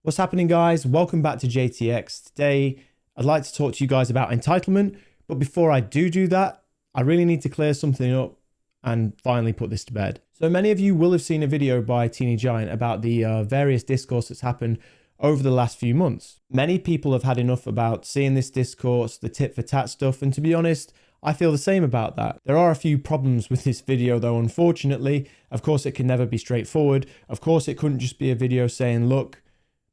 What's happening, guys? Welcome back to JTX. Today, I'd like to talk to you guys about entitlement, but before I do that, I really need to clear something up and finally put this to bed. So many of you will have seen a video by Teeny Giant about the various discourse that's happened over the last few months. Many people have had enough about seeing this discourse, the tit for tat stuff, and to be honest, I feel the same about that. There are a few problems with this video though, unfortunately. Of course, it can never be straightforward. Of course, it couldn't just be a video saying, look,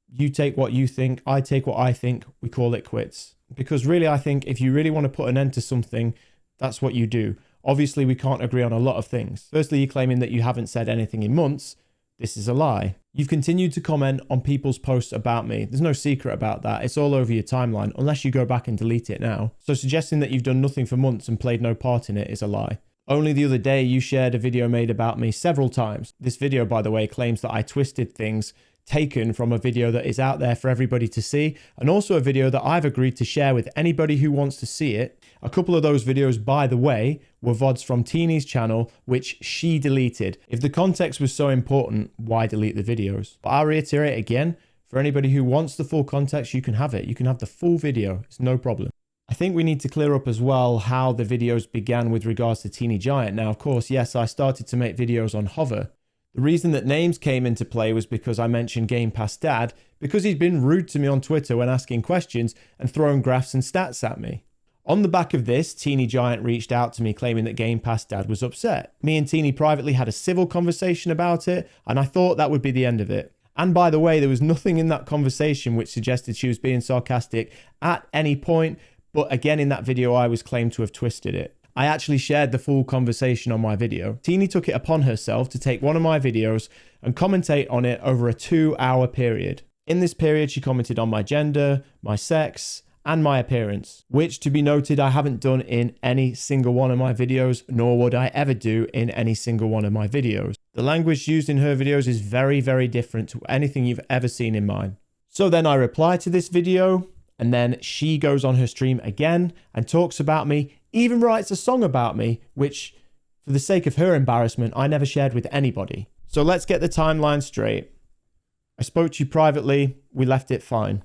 you take what you think, I take what I think, we call it quits. Because really, I think if you really want to put an end to something, that's what you do. Obviously, we can't agree on a lot of things. Firstly, you're claiming that you haven't said anything in months. This is a lie. You've continued to comment on people's posts about me. There's no secret about that. It's all over your timeline, unless you go back and delete it now. So suggesting that you've done nothing for months and played no part in it is a lie. Only the other day, you shared a video made about me several times. This video, by the way, claims that I twisted things taken from a video that is out there for everybody to see, and also a video that I've agreed to share with anybody who wants to see it. A couple of those videos, by the way, were VODs from Teeny's channel, which she deleted. If the context was so important, why delete the videos? But I'll reiterate again, for anybody who wants the full context, you can have it. You can have the full video. It's no problem. I think we need to clear up as well how the videos began with regards to Teeny Giant. Now, of course, yes, I started to make videos on Hover. The reason that names came into play was because I mentioned Game Pass Dad, because he's been rude to me on Twitter when asking questions and throwing graphs and stats at me. On the back of this, Teeny Giant reached out to me claiming that Game Pass Dad was upset. Me and Teeny privately had a civil conversation about it, and I thought that would be the end of it. And by the way, there was nothing in that conversation which suggested she was being sarcastic at any point, but again in that video I was claimed to have twisted it. I actually shared the full conversation on my video. Teeny took it upon herself to take one of my videos and commentate on it over a 2-hour period. In this period, she commented on my gender, my sex, and my appearance, which, to be noted, I haven't done in any single one of my videos, nor would I ever do in any single one of my videos. The language used in her videos is very, very different to anything you've ever seen in mine. So then I reply to this video, and then she goes on her stream again and talks about me, even writes a song about me, which, for the sake of her embarrassment, I never shared with anybody. So let's get the timeline straight. I spoke to you privately, we left it fine.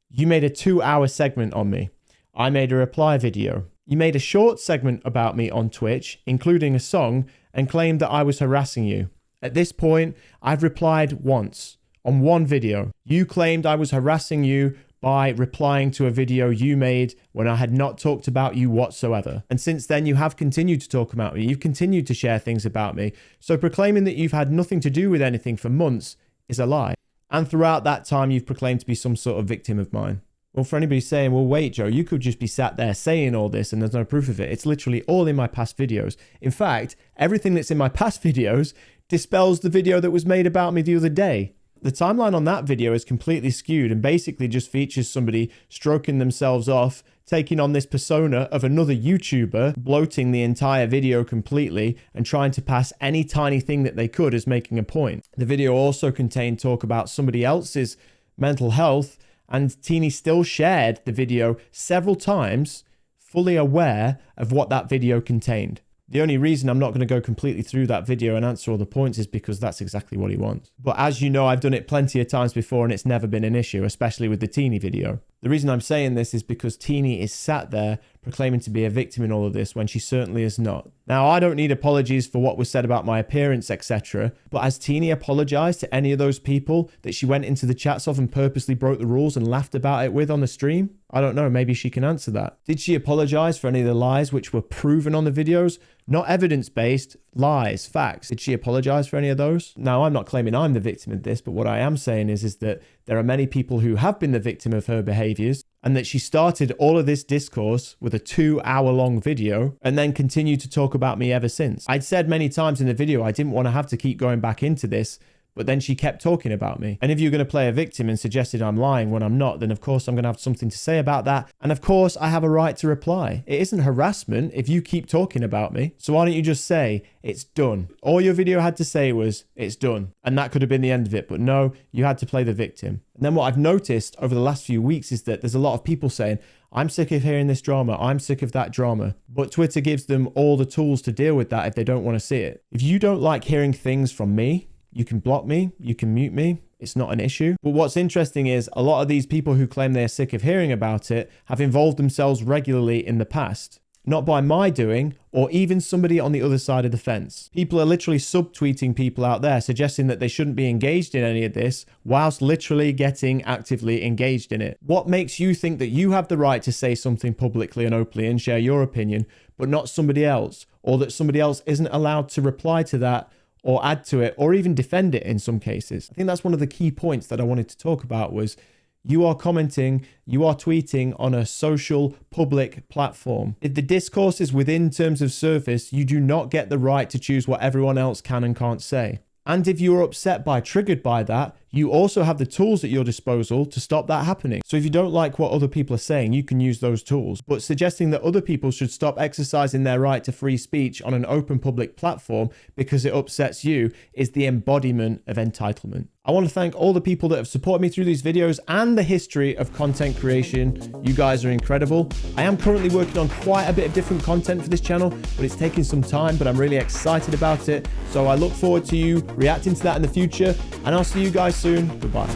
You made a 2-hour segment on me. I made a reply video. You made a short segment about me on Twitch, including a song, and claimed that I was harassing you. At this point, I've replied once, on one video. You claimed I was harassing you by replying to a video you made when I had not talked about you whatsoever. And since then, you have continued to talk about me. You've continued to share things about me. So proclaiming that you've had nothing to do with anything for months is a lie. And throughout that time, you've proclaimed to be some sort of victim of mine. Well, for anybody saying, well, wait, Joe, you could just be sat there saying all this and there's no proof of it. It's literally all in my past videos. In fact, everything that's in my past videos dispels the video that was made about me the other day. The timeline on that video is completely skewed and basically just features somebody stroking themselves off, taking on this persona of another YouTuber, bloating the entire video completely and trying to pass any tiny thing that they could as making a point. The video also contained talk about somebody else's mental health, and Teeny still shared the video several times, fully aware of what that video contained. The only reason I'm not going to go completely through that video and answer all the points is because that's exactly what he wants. But as you know, I've done it plenty of times before and it's never been an issue, especially with the Teeny video. The reason I'm saying this is because Teeny is sat there proclaiming to be a victim in all of this when she certainly is not. Now, I don't need apologies for what was said about my appearance, etc. But has Teeny apologized to any of those people that she went into the chats of and purposely broke the rules and laughed about it with on the stream? I don't know, maybe she can answer that. Did she apologize for any of the lies which were proven on the videos? Not evidence-based, lies, facts. Did she apologize for any of those? Now, I'm not claiming I'm the victim of this, but what I am saying is that there are many people who have been the victim of her behaviors, and that she started all of this discourse with a 2-hour-long video and then continued to talk about me ever since. I'd said many times in the video I didn't want to have to keep going back into this, but then she kept talking about me. And if you're going to play a victim and suggested I'm lying when I'm not, then of course I'm going to have something to say about that. And of course I have a right to reply. It isn't harassment if you keep talking about me. So why don't you just say, it's done. All your video had to say was, it's done. And that could have been the end of it. But no, you had to play the victim. And then what I've noticed over the last few weeks is that there's a lot of people saying, I'm sick of hearing this drama. I'm sick of that drama. But Twitter gives them all the tools to deal with that if they don't want to see it. If you don't like hearing things from me, You can block me, you can mute me. It's not an issue. But what's interesting is a lot of these people who claim they're sick of hearing about it have involved themselves regularly in the past. Not by my doing, or even somebody on the other side of the fence. People are literally subtweeting people out there, suggesting that they shouldn't be engaged in any of this, whilst literally getting actively engaged in it. What makes you think that you have the right to say something publicly and openly and share your opinion, but not somebody else? Or that somebody else isn't allowed to reply to that, or add to it, or even defend it in some cases? I think that's one of the key points that I wanted to talk about was you are commenting, you are tweeting on a social public platform. If the discourse is within terms of service, you do not get the right to choose what everyone else can and can't say. And if you're upset by, triggered by that, you also have the tools at your disposal to stop that happening. So if you don't like what other people are saying, you can use those tools. But suggesting that other people should stop exercising their right to free speech on an open public platform because it upsets you is the embodiment of entitlement. I want to thank all the people that have supported me through these videos and the history of content creation. You guys are incredible. I am currently working on quite a bit of different content for this channel, but it's taking some time, but I'm really excited about it. So I look forward to you reacting to that in the future, and I'll see you guys soon. Goodbye.